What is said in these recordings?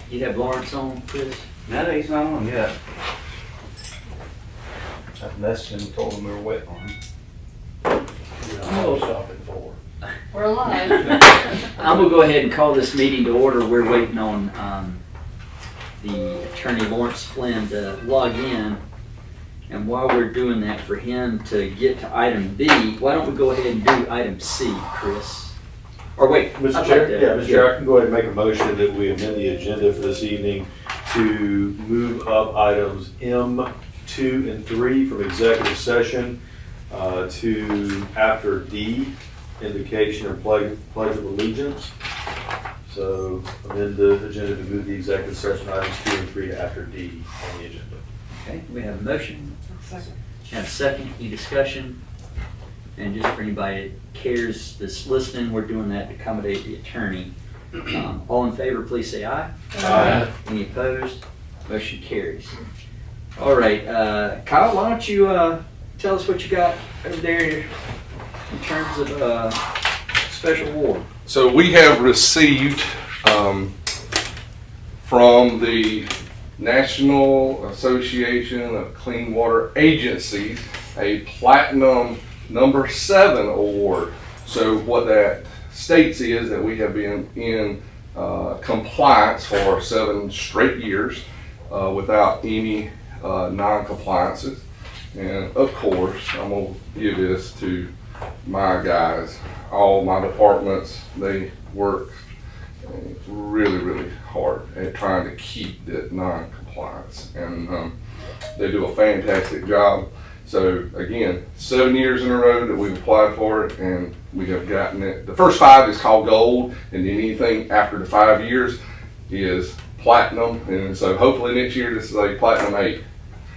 You have Lawrence on, Chris? No, he's not on yet. I messaged him and told him we were waiting on him. We're alive. I'm gonna go ahead and call this meeting to order. We're waiting on the attorney Lawrence Flynn to log in. And while we're doing that, for him to get to item B, why don't we go ahead and do item C, Chris? Or wait, Mr. I'd Chair, like to- Mr. Chair, I can go ahead and make a motion that we amend the agenda for this evening to move up items M2 and 3 from executive session to after D, invocation and pledge of allegiance. So amend the agenda to move the executive session items 2 and 3 to after D on the agenda. Okay, we have a motion. Second. Have a second, any discussion? And just for anybody that cares that's listening, we're doing that to accommodate the attorney. All in favor, please say aye. Aye. Any opposed? Motion carries. All right, Kyle, why don't you tell us what you got over there in terms of special award? So we have received from the National Association of Clean Water Agencies a Platinum number 7 award. So what that states is that we have been in compliance for 7 straight years without any non-compliances. And of course, I'm gonna give this to my guys. All my departments, they work really, really hard at trying to keep that non-compliance. And they do a fantastic job. So again, 7 years in a row that we've applied for it, and we have gotten it. The first 5 is called gold, and then anything after the 5 years is platinum. And so hopefully next year this is a platinum 8.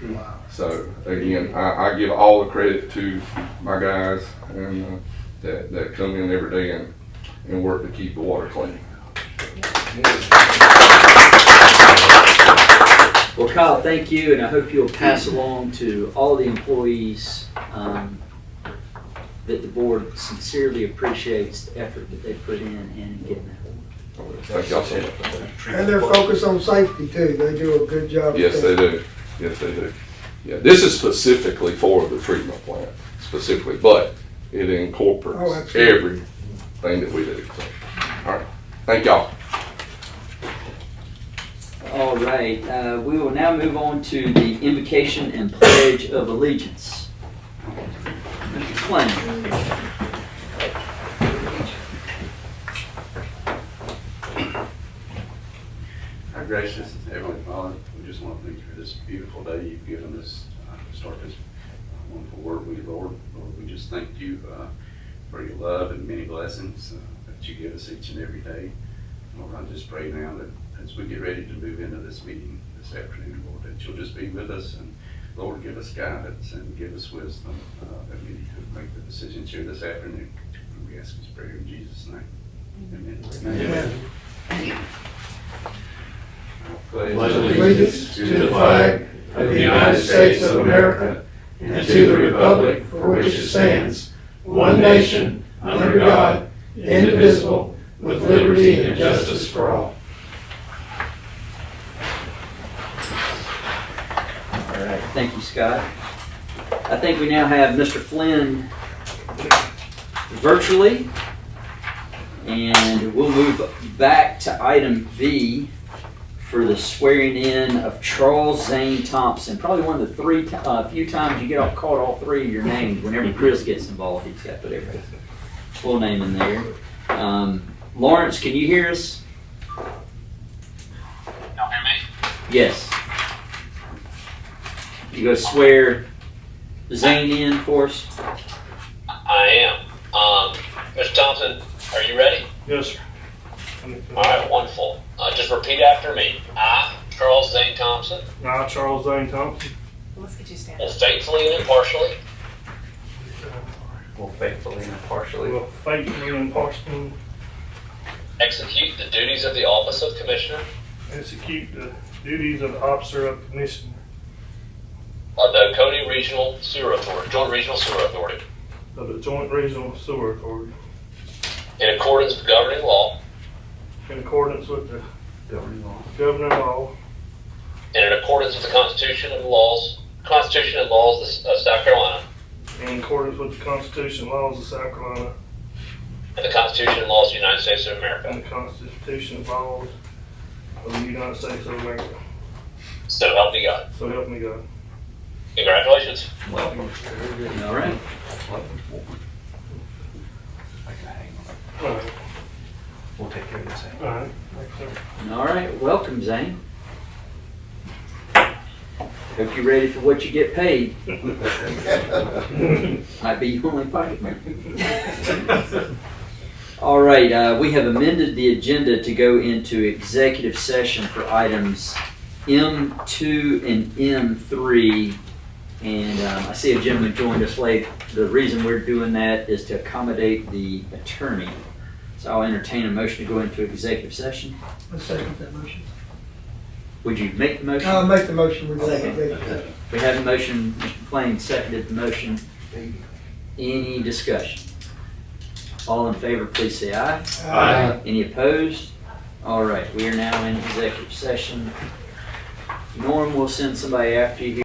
Wow. So again, I give all the credit to my guys and that come in every day and work to keep the water clean. Well, Kyle, thank you, and I hope you'll pass along to all the employees that the board sincerely appreciates the effort that they put in getting that award. Thank y'all so much. And they're focused on safety too. They do a good job. Yes, they do. Yes, they do. Yeah, this is specifically for the treatment plant, specifically, but it Oh, incorporates absolutely. everything that we do. So, all right, thank y'all. All right, we will now move on to the invocation and pledge of allegiance. Mr. Flynn. Our gracious Heavenly Father, we just want to thank you for this beautiful day you've given us to start this wonderful work with you, Lord. Lord, we just thank you for your love and many blessings that you give us each and every day. Lord, I just pray now that as we get ready to move into this meeting this afternoon, Lord, that you'll just be with us and Lord, give us guidance and give us wisdom that we need to make the decisions here this afternoon. And we ask this prayer in Jesus' name. Amen. Amen. Pledge Allegiance to the flag of the United States of America and to the republic for which it stands, one nation, under God, indivisible, with liberty and justice for all. All right, thank you, Scott. I think we now have Mr. Flynn virtually, and we'll move back to item B for the swearing in of Charles Zane Thompson. Probably one of the few times you get called all 3 of your names. Whenever Chris gets involved, he's got to put everybody's full name in there. Lawrence, can you hear us? Y'all hear me? Yes. You go swear Zane in for us? I am. Mr. Thompson, are you ready? Yes, sir. All right, wonderful. Just repeat after me. I, Charles Zane Thompson, I, Charles Zane Thompson, Let's get you will standing. faithfully and impartially Will faithfully and impartially will faithfully and impartially execute the duties of the office of Commissioner execute the duties of Officer of Commissioner of the Oconee Regional Sewer Authority, Joint Regional Sewer Authority, of the Joint Regional Sewer Authority in accordance with governing law in accordance with the Governing law. governing law, and in accordance with the Constitution and laws of South Carolina, in accordance with the Constitution and laws of South Carolina, and the Constitution and laws of the United States of America. and the Constitution and laws of the United States of America. So help me God. So help me God. Congratulations. All right. All right. We'll take care of this. All right. Thank you, sir. All right. Welcome, Zane. Hope you're ready for what you get paid. Might be your only pocket money. All right, we have amended the agenda to go into executive session for items M2 and M3. And I see a gentleman joined us late. The reason we're doing that is to accommodate the attorney. So I'll entertain a motion to go into executive session. I second that motion. Would you make the motion? I'll make the motion. We Second. second. We have a motion, Mr. McLean seconded the motion. Any discussion? All in favor, please say aye. Aye. Any opposed? All right, we are now in executive session. Norm will send somebody after you here.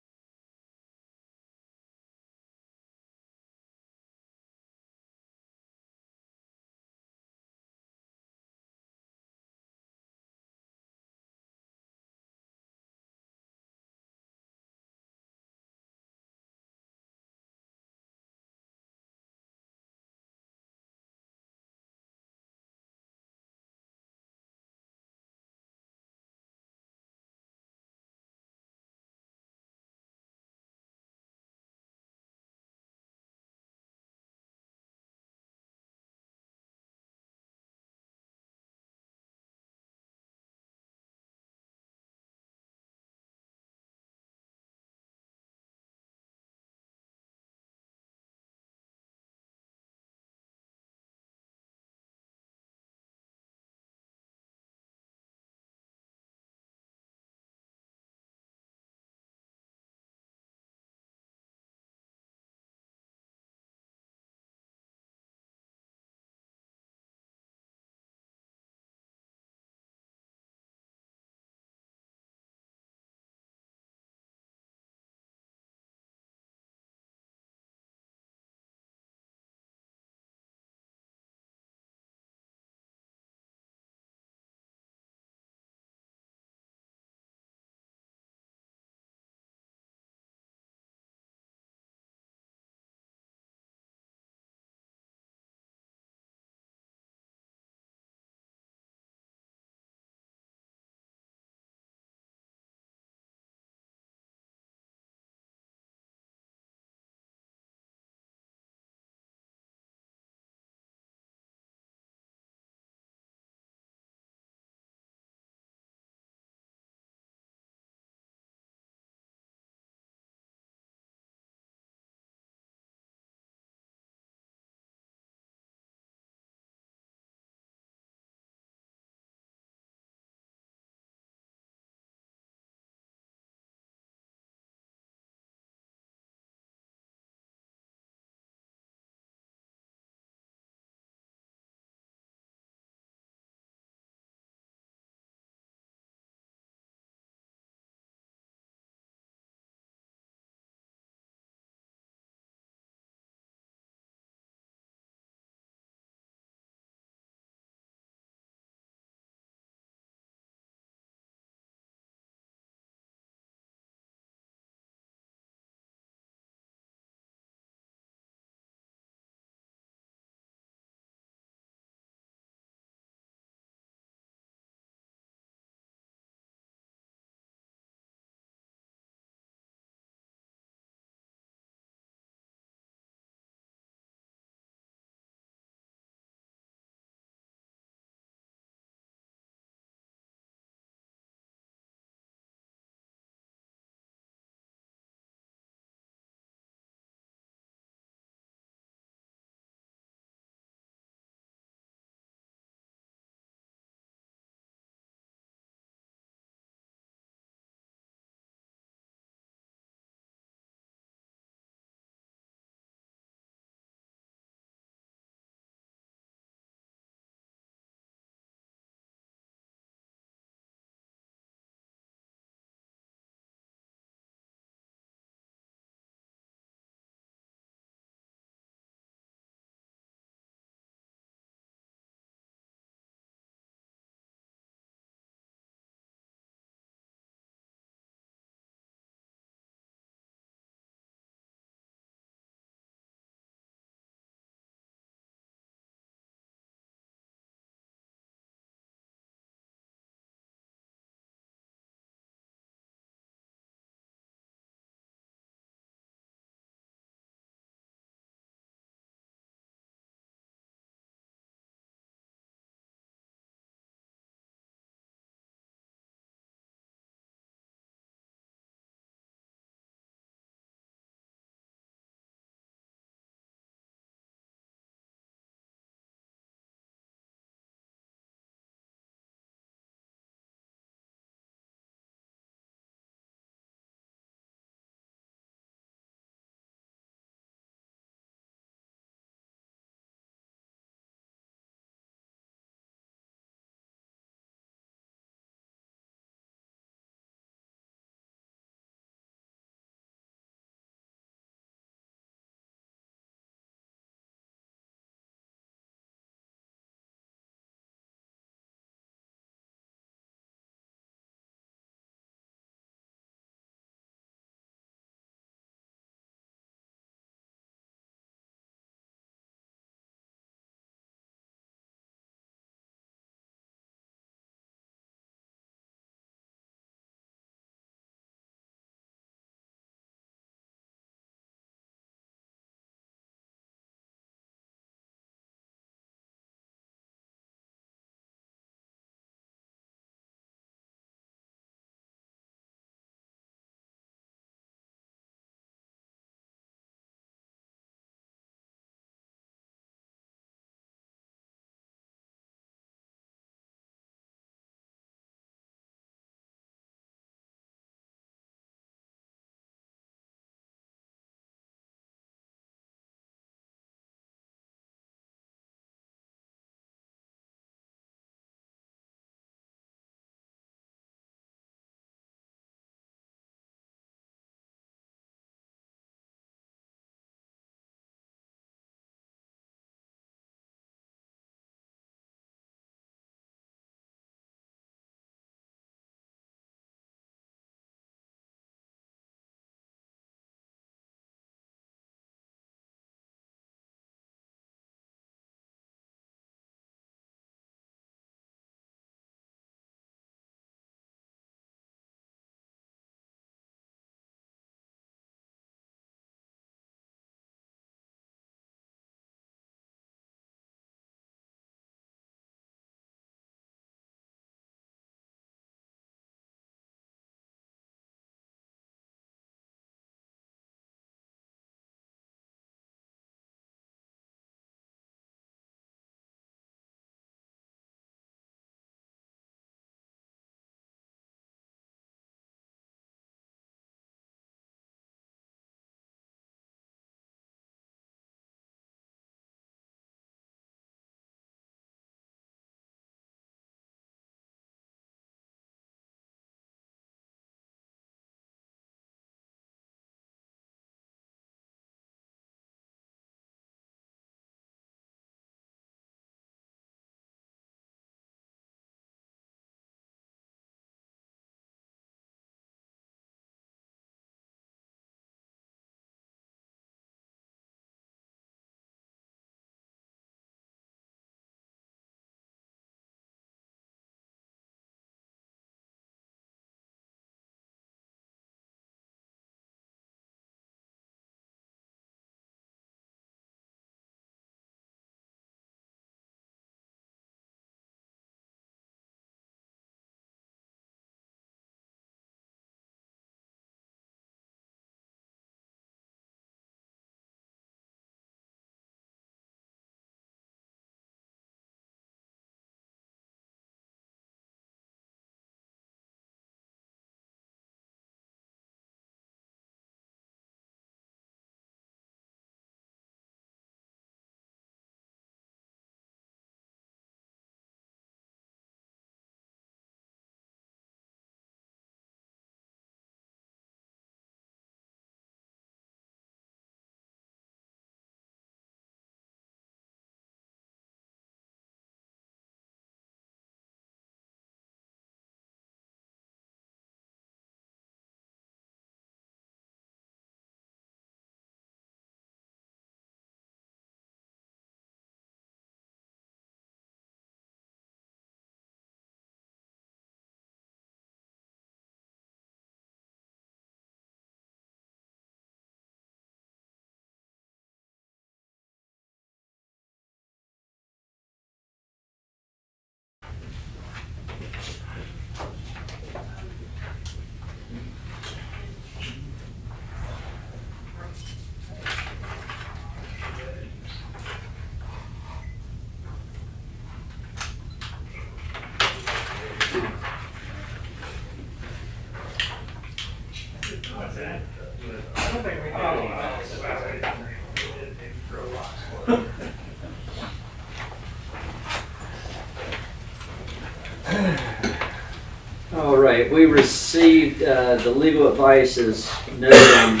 All right, we received the legal advice as noted on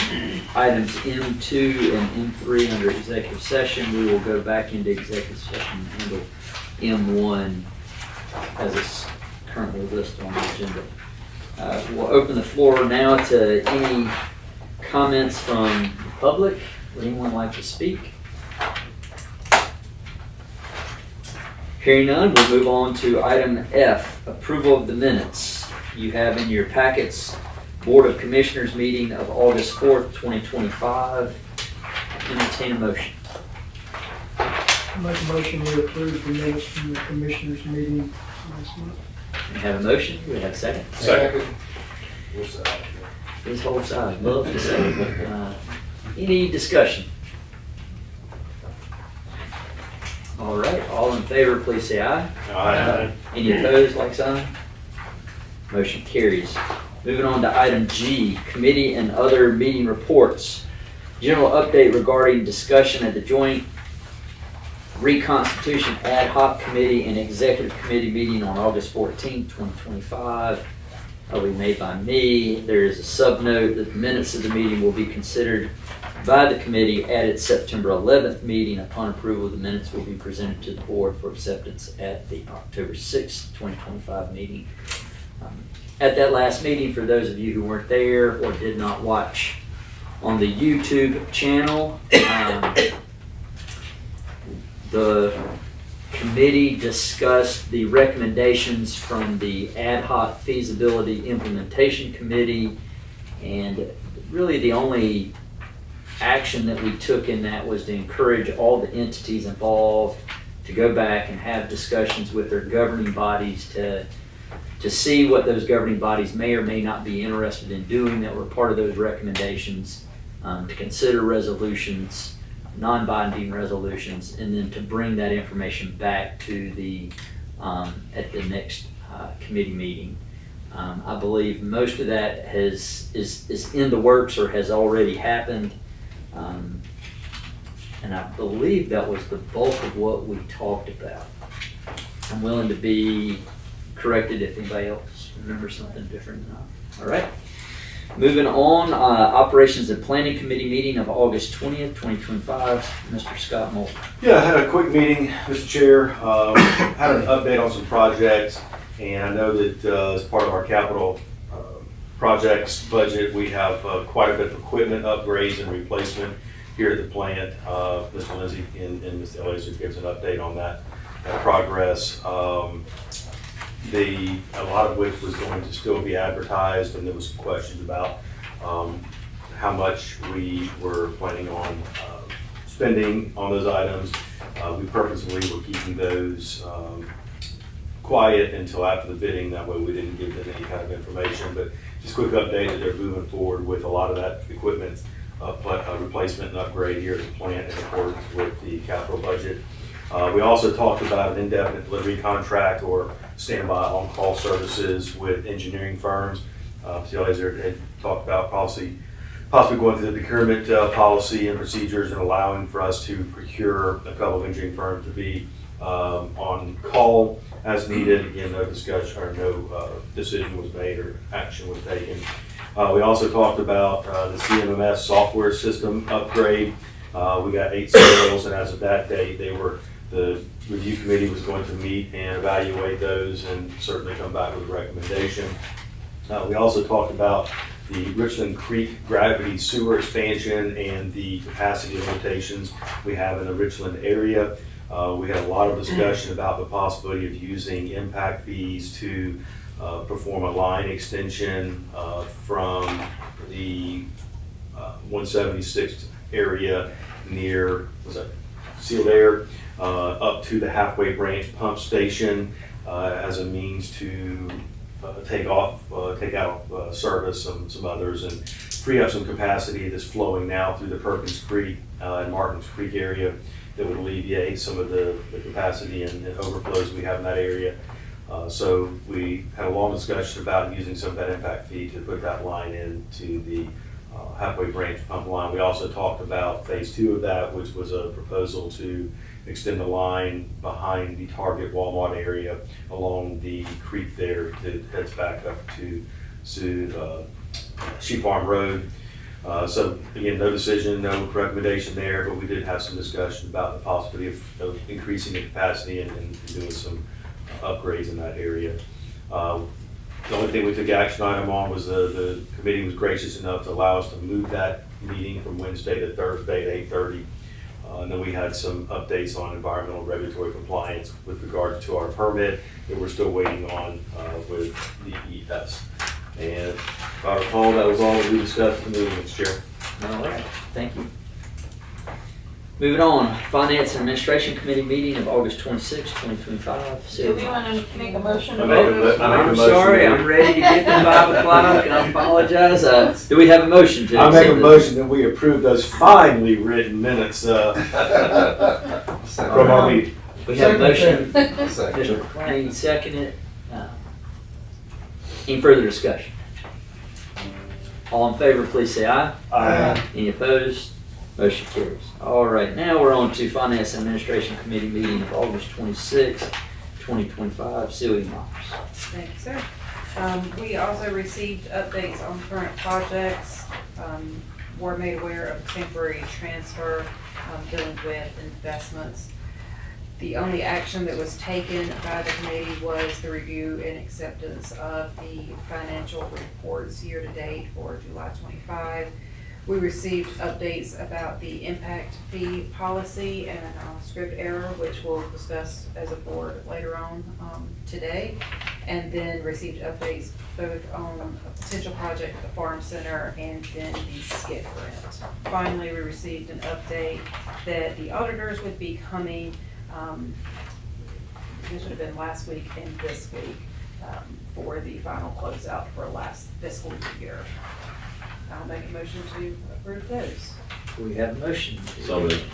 items M2 and M3 under executive session. We will go back into executive session and handle M1 as it's currently listed on the agenda. We'll open the floor now to any comments from the public. Would anyone like to speak? Hearing none, we'll move on to item F, approval of the minutes. You have in your packets, Board of Commissioners meeting of August 4th, 2025. Entertain a motion. I make a motion to approve the minutes from the commissioners meeting last month. We have a motion, we have a second. Second. This whole side, love to say. Any discussion? All right, all in favor, please say aye. Aye. Any opposed, like sign? Motion carries. Moving on to item G, committee and other meeting reports. General update regarding discussion at the joint reconstitution ad hoc committee and executive committee meeting on August 14th, 2025. Will be made by me. There is a subnote that the minutes of the meeting will be considered by the committee at its September 11th meeting. Upon approval, the minutes will be presented to the board for acceptance at the October 6th, 2025 meeting. At that last meeting, for those of you who weren't there or did not watch on the YouTube channel, the committee discussed the recommendations from the Ad Hoc Feasibility Implementation Committee, and really the only action that we took in that was to encourage all the entities involved to go back and have discussions with their governing bodies to see what those governing bodies may or may not be interested in doing that were part of those recommendations, to consider resolutions, non-binding resolutions, and then to bring that information back to the at the next committee meeting. I believe most of that is in the works or has already happened, and I believe that was the bulk of what we talked about. I'm willing to be corrected if anybody else remembers something different. All right. Moving on, Operations and Planning Committee meeting of August 20th, 2025. Mr. Scott Moulton. Yeah, I had a quick meeting, Mr. Chair. Had an update on some projects, and I know that as part of our capital projects budget, we have quite a bit of equipment upgrades and replacement here at the plant. Mr. Lindsay and Mr. Eliezer gives an update on that progress. A lot of which was going to still be advertised, and there was some questions about how much we were planning on spending on those items. We purposely were keeping those quiet until after the bidding, that way we didn't give them any kind of information, but just quick update that they're moving forward with a lot of that equipment replacement and upgrade here at the plant in accordance with the capital budget. We also talked about an indefinite delivery contract or standby on-call services with engineering firms. Mr. Eliezer had talked about possibly going through the procurement policy and procedures and allowing for us to procure a couple of engineering firms to be on call as needed. Again, no discussion or no decision was made or action was taken. We also talked about the CMMS software system upgrade. We got 8 sales, and as of that date, the review committee was going to meet and evaluate those and certainly come back with a recommendation. We also talked about the Richland Creek gravity sewer expansion and the capacity limitations we have in the Richland area. We had a lot of discussion about the possibility of using impact fees to perform a line extension from the 176th area near, Sealed Air, up to the Halfway Branch pump station as a means to take out service some others and free up some capacity that's flowing now through the Perkins Creek and Martins Creek area that would alleviate some of the capacity and overflows we have in that area. So we had a long discussion about using some of that impact fee to put that line into the halfway branch pump line. We also talked about phase 2 of that, which was a proposal to extend the line behind the Target Walmart area along the creek there that heads back up to Sheep Farm Road. So again, no decision, no recommendation there, but we did have some discussion about the possibility of increasing the capacity and doing some upgrades in that area. The only thing we took action item on was the committee was gracious enough to allow us to move that meeting from Wednesday to Thursday at 8:30. And then we had some updates on environmental regulatory compliance with regards to our permit that we're still waiting on with DES. And if I recall, that was all that we discussed in the meeting, Mr. Chair. All right, thank you. Moving on, Finance and Administration Committee meeting of August 26, 2025. Do we want to make a motion? I make a mo- I make a I'm motion sorry, that I'm we- ready to get to 5 o'clock, and I apologize. Do we have a motion to I make a accept motion that we approve those finely written minutes from our meeting. We have a motion. Second. Mr. McLean, second it. Any further discussion? All in favor, please say aye. Aye. Any opposed? Motion carries. All right, now we're on to Finance and Administration Committee meeting of August 26, 2025. Sylvia Myers. Thank you, sir. We also received updates on current projects. Were made aware of temporary transfer dealing with investments. The only action that was taken by the committee was the review and acceptance of the financial reports year-to-date for July 25. We received updates about the impact fee policy and script error, which we'll discuss as a board later on today. And then received updates both on a potential project at the Farm Center and then the skip grant. Finally, we received an update that the auditors would be coming, this would have been last week and this week, for the final closeout for last fiscal year. I'll make a motion to approve those. We have a motion. So moved.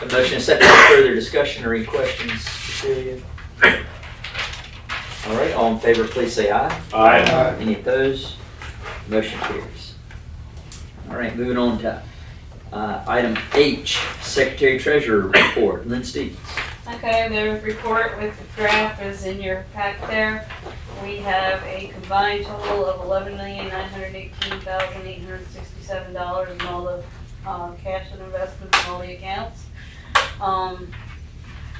A motion and second. Any further discussion or any questions, Cecilia? All right, all in favor, please say aye. Aye. Any opposed? Motion carries. All right, moving on to item H, Secretary Treasurer Report. Lynn Stevens. Okay, the report with the graph is in your pack there. We have a combined total of $11,918,867 in all the cash and investments in all the accounts.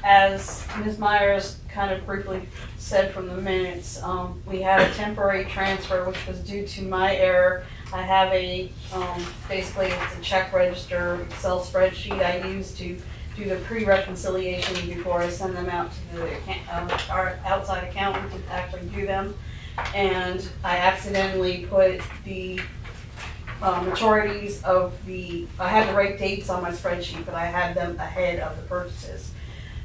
As Ms. Myers kind of briefly said from the minutes, we had a temporary transfer which was due to my error. I have a, basically it's a check register Excel spreadsheet I use to do the pre-reconciliation before I send them out to the our outside accountant to actually do them. And I accidentally put the maturities of I had the right dates on my spreadsheet, but I had them ahead of the purchases.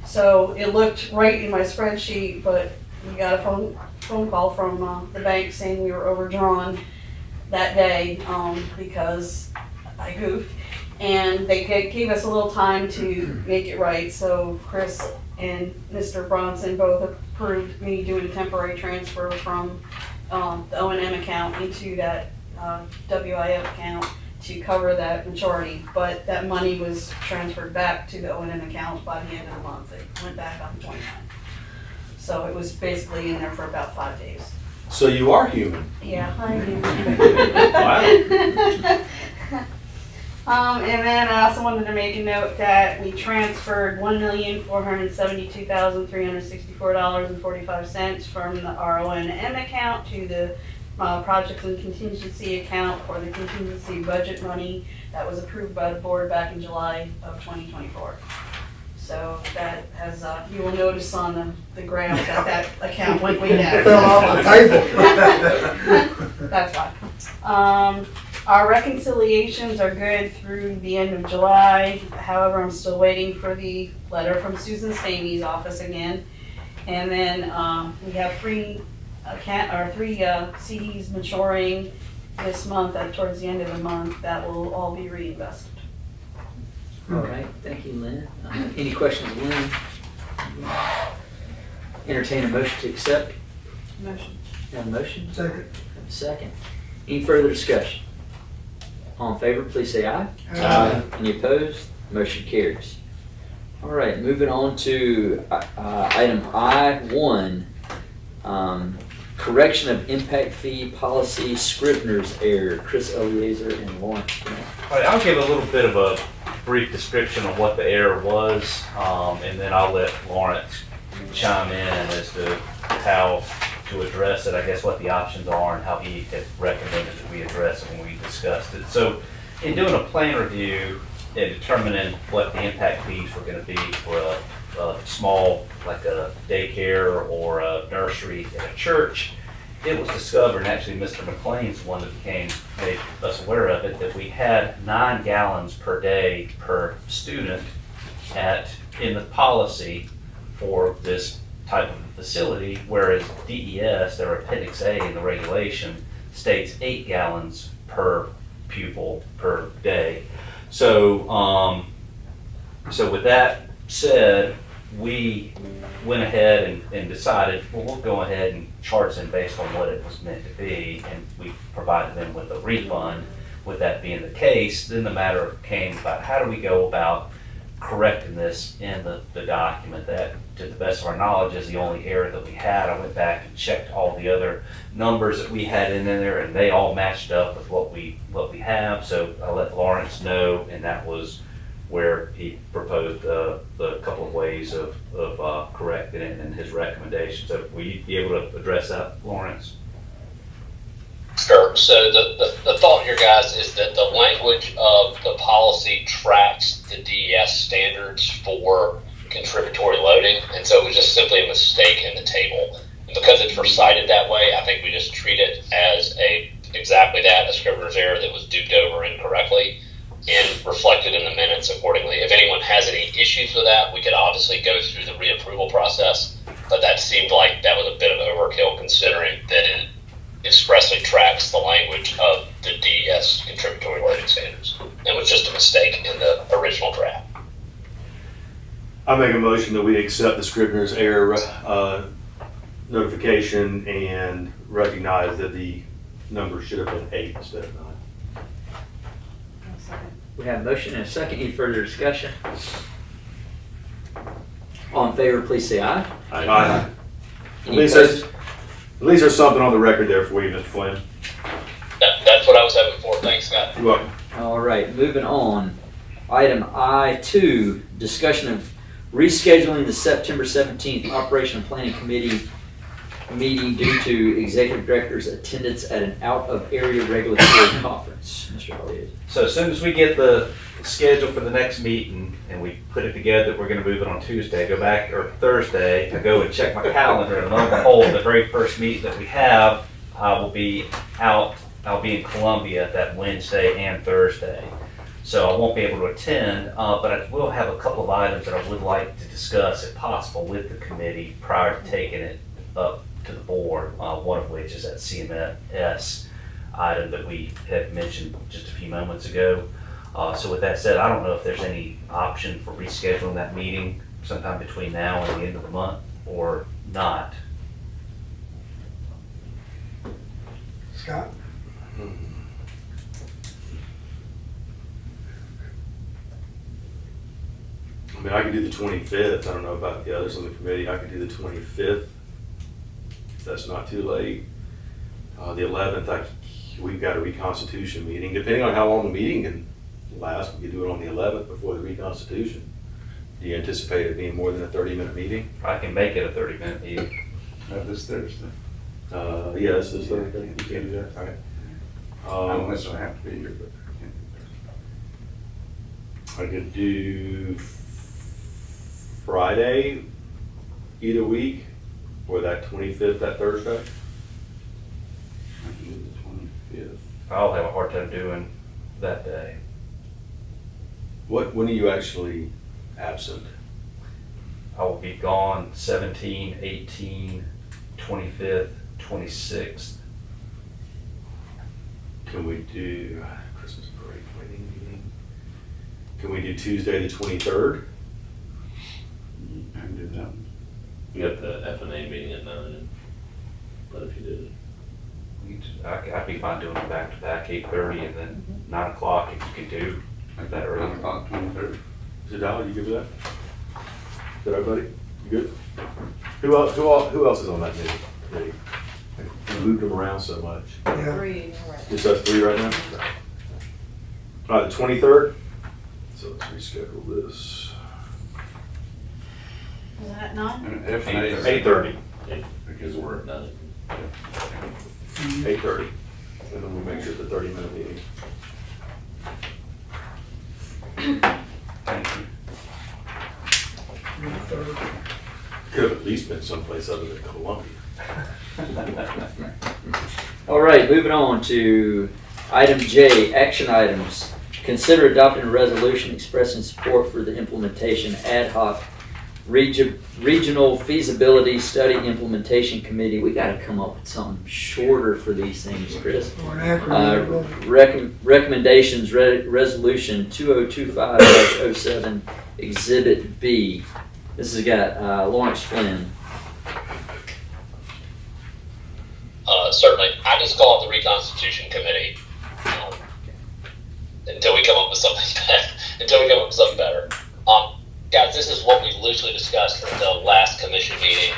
So it looked right in my spreadsheet, but we got a phone call from the bank saying we were overdrawn that day because I goofed. And they gave us a little time to make it right, so Chris and Mr. Bronson both approved me doing a temporary transfer from the O&M account into that WIF account to cover that maturity. But that money was transferred back to the O&M account by the end of the month. It went back on the 29th. So it was basically in there for about 5 days. So you are human. Yeah, I do. Wow. And then I also wanted to make a note that we transferred $1,472,364.45 from the RONM account to the projects and contingency account for the contingency budget money that was approved by the board back in July of 2024. So that has, you will notice on the graph that account went way down. Fell off the table. That's fine. Our reconciliations are good through the end of July. However, I'm still waiting for the letter from Susan Stamey's office again. And then we have three CDs maturing this month, towards the end of the month, that will all be reinvested. All right, thank you, Lynn. Any questions, Lynn? Entertain a motion to accept. Motion. Have a motion? Second. Have a second. Any further discussion? All in favor, please say aye. Aye. Any opposed? Motion carries. All right, moving on to item I1, correction of impact fee policy Scrivener's error. Chris Eliezer and Lawrence Grant. All right, I'll give a little bit of a brief description of what the error was, and then I'll let Lawrence chime in as to how to address it, I guess what the options are and how he had recommended that we address it when we discussed it. So in doing a plan review and determining what the impact fees were going to be for a small, like a daycare or a nursery at a church, it was discovered, and actually Mr. McLean's the one that made us aware of it, that we had 9 gallons per day per student in the policy for this type of facility, whereas DES, their Appendix A in the regulation, states 8 gallons per pupil per day. So, so with that said, we went ahead and decided, well, we'll go ahead and charge them based on what it was meant to be, and we provided them with a refund. With that being the case, then the matter came about how do we go about correcting this in the document. That, to the best of our knowledge, is the only error that we had. I went back and checked all the other numbers that we had in there, and they all matched up with what we have. So I let Lawrence know, and that was where he proposed the couple of ways of correcting it and his recommendations. So will you be able to address that, Lawrence? Sure. So the thought here, guys, is that the language of the policy tracks the DES standards for contributory loading, and so it was just simply a mistake in the table. And because it's recited that way, I think we just treat it as exactly that, a Scrivener's error that was duped over incorrectly and reflected in the minutes accordingly. If anyone has any issues with that, we could obviously go through the reapproval process, but that seemed like that was a bit of overkill considering that it expressly tracks the language of the DES contributory loading standards. It was just a mistake in the original draft. I make a motion that we accept the Scrivener's error notification and recognize that the number should have been 8 instead of 9. We have a motion and a second. Any further discussion? All in favor, please say aye. Aye. Any opposed? At least there's something on the record there for you, Mr. Flynn. That's what I was hoping for. Thanks, Scott. You're welcome. All right, moving on. Item I2, discussion of rescheduling the September 17th Operation Planning Committee meeting due to Executive Director's attendance at an out-of-area regulatory conference. Mr. Elliott. So as soon as we get the schedule for the next meeting and we put it together, we're going to move it on Tuesday, go back, or Thursday, I go and check my calendar, and lo and behold, the very first meeting that we have, I will be out, I'll be in Columbia that Wednesday and Thursday. So I won't be able to attend, but I will have a couple of items that I would like to discuss, if possible, with the committee prior to taking it up to the board, one of which is that CMS item that we had mentioned just a few moments ago. So with that said, I don't know if there's any option for rescheduling that meeting sometime between now and the end of the month or not. Scott? I mean, I could do the 25th. I don't know about the others on the committee. I could do the 25th. If that's not too late. The 11th, we've got a reconstitution meeting. Depending on how long the meeting can last, we could do it on the 11th before the reconstitution. Do you anticipate it being more than a 30-minute meeting? I can make it a 30-minute meeting. This Thursday. Yes, this Thursday. You can't do that? All right. I don't necessarily have to be here, but I can do Thursday. I could do Friday, either week, or that 25th, that Thursday. I can do the 25th. I'll have a hard time doing that day. When are you actually absent? I will be gone 17, 18, 25th, 26th. Can we do Christmas break meeting? Can we do Tuesday the 23rd? I can do that one. You got the F&A meeting at 9, but if you did it. I'd be fine doing it back to back, 8:30, and then 9 o'clock if you can do that 9 early. o'clock, 23rd. Mr. Dowell, you good with that? Is that everybody? You good? Who else is on that committee? We moved them around so much. Yeah. 3, Just us three right now? All right, the 23rd? So let's reschedule this. Is that 9? And F&A is 8:30. because we're, None. 8:30. And then we'll make sure it's a 30-minute meeting. thank you. Could have at least been someplace other than Columbia. All right, moving on to item J, action items. Consider adopting a resolution expressing support for the implementation ad hoc regional feasibility study implementation committee. We gotta come up with something shorter for these things, Chris. Or an acronym. Recommendations, resolution 2025-07, exhibit B. This has got Lawrence Flynn. Certainly. I just call it the Reconstitution Committee until we come up with something better. Guys, this is what we loosely discussed at the last commission meeting.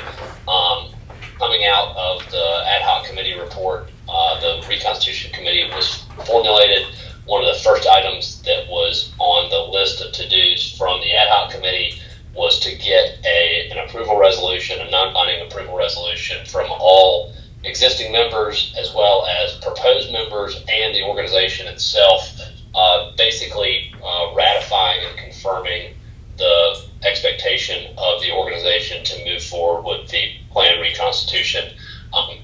Coming out of the ad hoc committee report, the Reconstitution Committee was formulated. One of the first items that was on the list of to-dos from the ad hoc committee was to get an approval resolution, a non-binding approval resolution from all existing members as well as proposed members and the organization itself, basically ratifying and confirming the expectation of the organization to move forward with the planned reconstitution.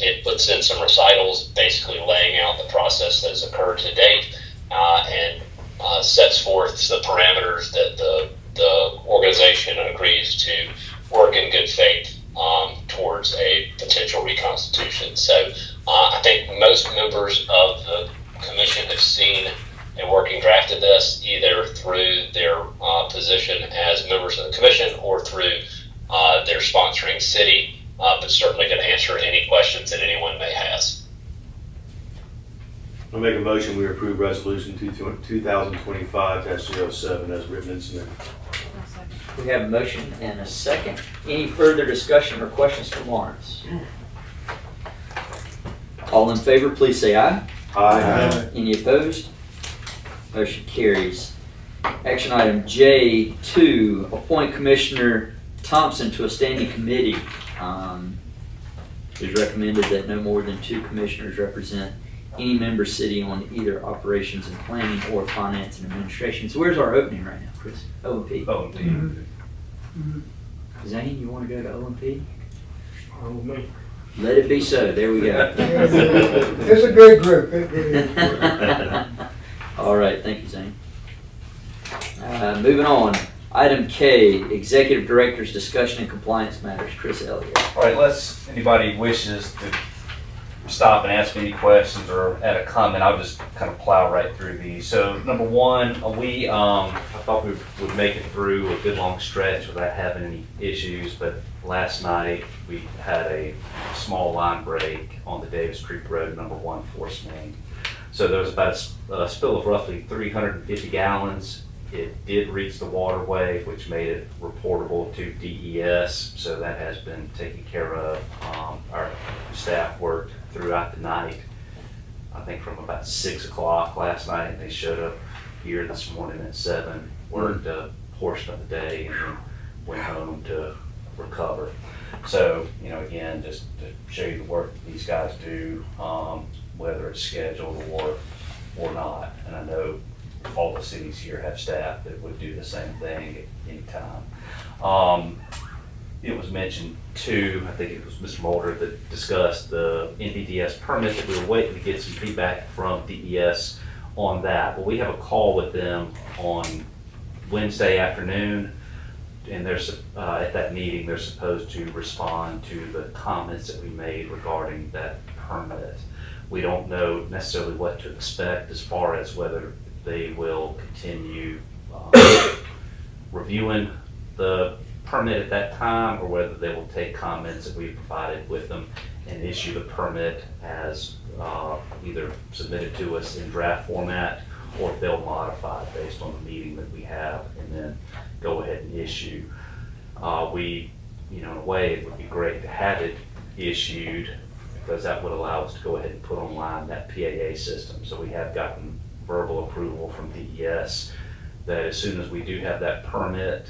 It puts in some recitals, basically laying out the process that has occurred to date, and sets forth the parameters that the organization agrees to work in good faith towards a potential reconstitution. So I think most members of the commission have seen a working draft of this, either through their position as members of the commission or through their sponsoring city, but certainly can answer any questions that anyone may have. I'll make a motion, we approve resolution 2025-07 as written and submitted. We have a motion and a second. Any further discussion or questions from Lawrence? All in favor, please say aye. Aye. Any opposed? Motion carries. Action item J2, appoint Commissioner Thompson to a standing committee. It is recommended that no more than 2 commissioners represent any member city on either operations and planning or finance and administration. So where's our opening right now, Chris? O&P. Oh, Zane, you want to go to O&P? Oh, me. Let it be so. There we go. It's a good group. It really is. All right, thank you, Zane. Moving on, item K, Executive Director's Discussion and Compliance Matters, Chris Elliott. All right, unless anybody wishes to stop and ask me any questions or add a comment, I'll just kind of plow right through these. So number one, I thought we would make it through a good long stretch without having any issues, but last night we had a small line break on the Davis Creek Road, number 1 force main. So there was about a spill of roughly 350 gallons. It did reach the waterway, which made it reportable to DES, so that has been taken care of. Our staff worked throughout the night, I think from about 6 o'clock last night, and they showed up here this morning at 7, worked a portion of the day, and then went home to recover. So, again, just to show you the work that these guys do, whether it's scheduled or not. And I know all the cities here have staff that would do the same thing at any time. It was mentioned too, I think it was Mr. Mulder that discussed the NPDES permit, that we were waiting to get some feedback from DES on that. Well, we have a call with them on Wednesday afternoon, and there's at that meeting they're supposed to respond to the comments that we made regarding that permit. We don't know necessarily what to expect as far as whether they will continue reviewing the permit at that time, or whether they will take comments that we provided with them and issue the permit as either submitted to us in draft format or if they'll modify it based on the meeting that we have, and then go ahead and issue. In a way, it would be great to have it issued, because that would allow us to go ahead and put online that PAA system. So we have gotten verbal approval from DES that as soon as we do have that permit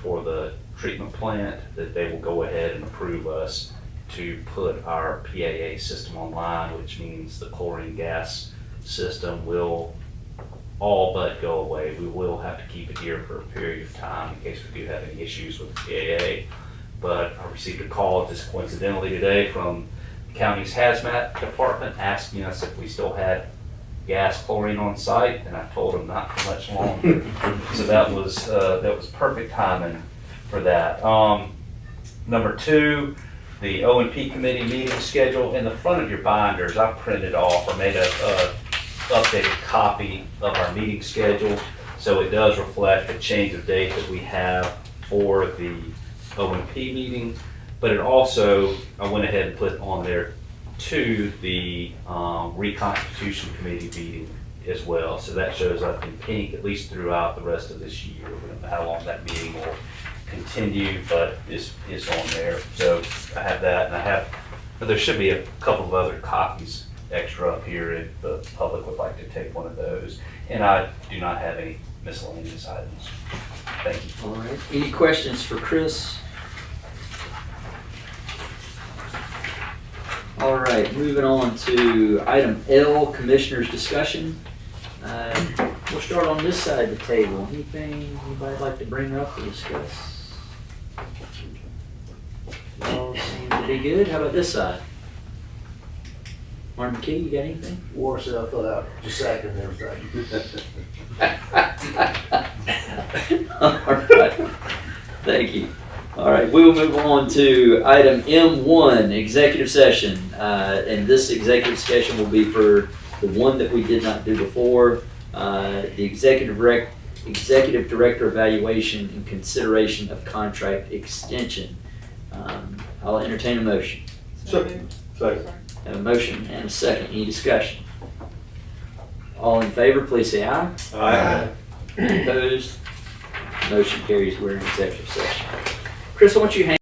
for the treatment plant, that they will go ahead and approve us to put our PAA system online, which means the chlorine gas system will all but go away. We will have to keep it here for a period of time in case we do have any issues with the PAA. But I received a call just coincidentally today from the county's hazmat department asking us if we still had gas chlorine on site, and I told them not for much longer. So that was perfect timing for that. Number two, the O&P committee meeting schedule. In the front of your binders, I printed off or made a updated copy of our meeting schedule, so it does reflect the change of date that we have for the O&P meeting, but it also, I went ahead and put on there to the Reconstitution Committee meeting as well. So that shows up in pink, at least throughout the rest of this year. We don't know how long that meeting will continue, but it's on there. So I have that, and but there should be a couple of other copies extra up here if the public would like to take one of those. And I do not have any miscellaneous items. Thank you. All right. Any questions for Chris? All right, moving on to item L, Commissioners' Discussion. We'll start on this side of the table. Anything anybody like to bring up or discuss? All seem to be good. How about this side? Martin McKee, you got anything? Wore herself out, just sacking and everything. All right, thank you. All right, we will move on to item M1, executive session. And this executive session will be for the one that we did not do before, the executive director evaluation and consideration of contract extension. I'll entertain a motion. Second. Have a motion and a second. Any discussion? All in favor, please say aye. Aye. Opposed? Motion carries. We're in executive session. Chris, why don't you hang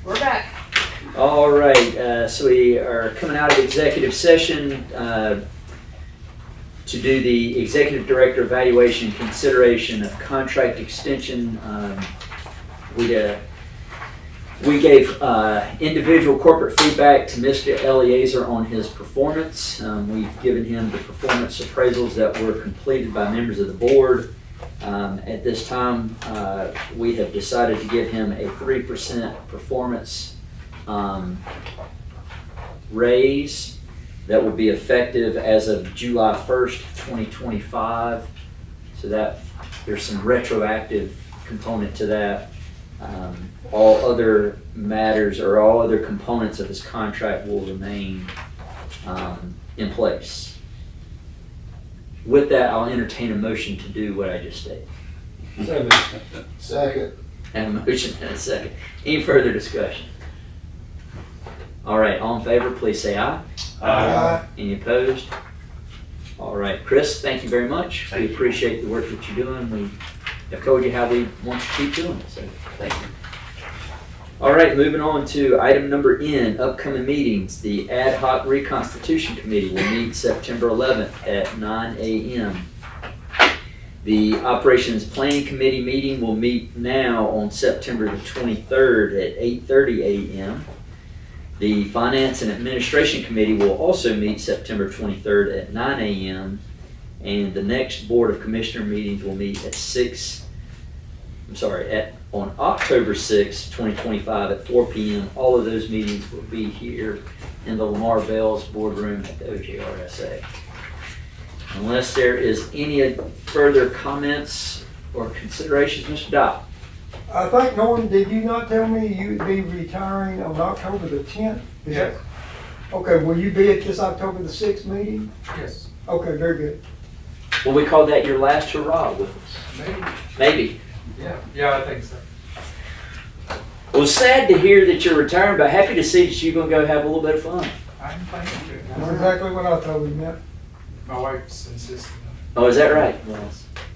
We're back. All right, so we are coming out of executive session to do the executive director evaluation consideration of contract extension. We gave individual corporate feedback to Mr. Eliezer on his performance. We've given him the performance appraisals that were completed by members of the board. At this time, we have decided to give him a 3% performance raise that will be effective as of July 1st, 2025. So that there's some retroactive component to that. All other matters or all other components of his contract will remain in place. With that, I'll entertain a motion to do what I just stated. Second. And a motion and a second. Any further discussion? All right, all in favor, please say aye. Aye. Any opposed? All right, Chris, thank you very much. We appreciate the work that you're doing. We have told you how we want to keep doing it, so thank you. All right, moving on to item number N, upcoming meetings. The Ad Hoc Reconstitution Committee will meet September 11th at 9 a.m. The Operations Planning Committee meeting will meet now on September the 23rd at 8:30 a.m. The Finance and Administration Committee will also meet September 23rd at 9 a.m. And the next Board of Commissioner meetings will meet on October 6, 2025 at 4 p.m. All of those meetings will be here in the Lamar Bells boardroom at the OJRSA. Unless there is any further comments or considerations, Mr. Dodd. I think, Norton, did you not tell me you would be retiring on October the 10th? Yes. Okay, will you be at this October the 6th meeting? Yes. Okay, very good. Will we call that your last hurrah with us? Maybe. Maybe. Yeah, I think so. Well, sad to hear that you're retiring, but happy to see that you're going to go have a little bit of fun. I'm thinking to. That's exactly what I told him, yeah. My wife's insisting. Oh, is that right?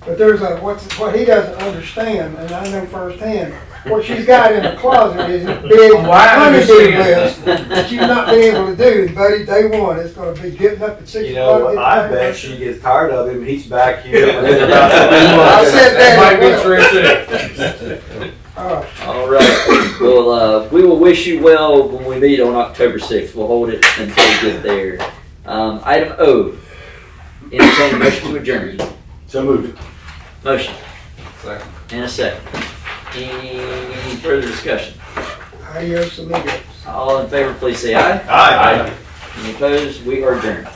But there's what he doesn't understand, and I know firsthand, what she's got in the closet is a big honeydew list that you've not been able to do, buddy. Day one, it's going to be getting up at 6 You o'clock. know, I bet she gets tired of him. He's back here. I said that. Might be true too. All right. All right. Well, we will wish you well when we meet on October 6th. We'll hold it until we get there. Item O, entertain a motion to adjourn. So moved. Motion. Second. And a second. Any further discussion? Adios, amigos. All in favor, please say aye. Aye. Any opposed? We are adjourned.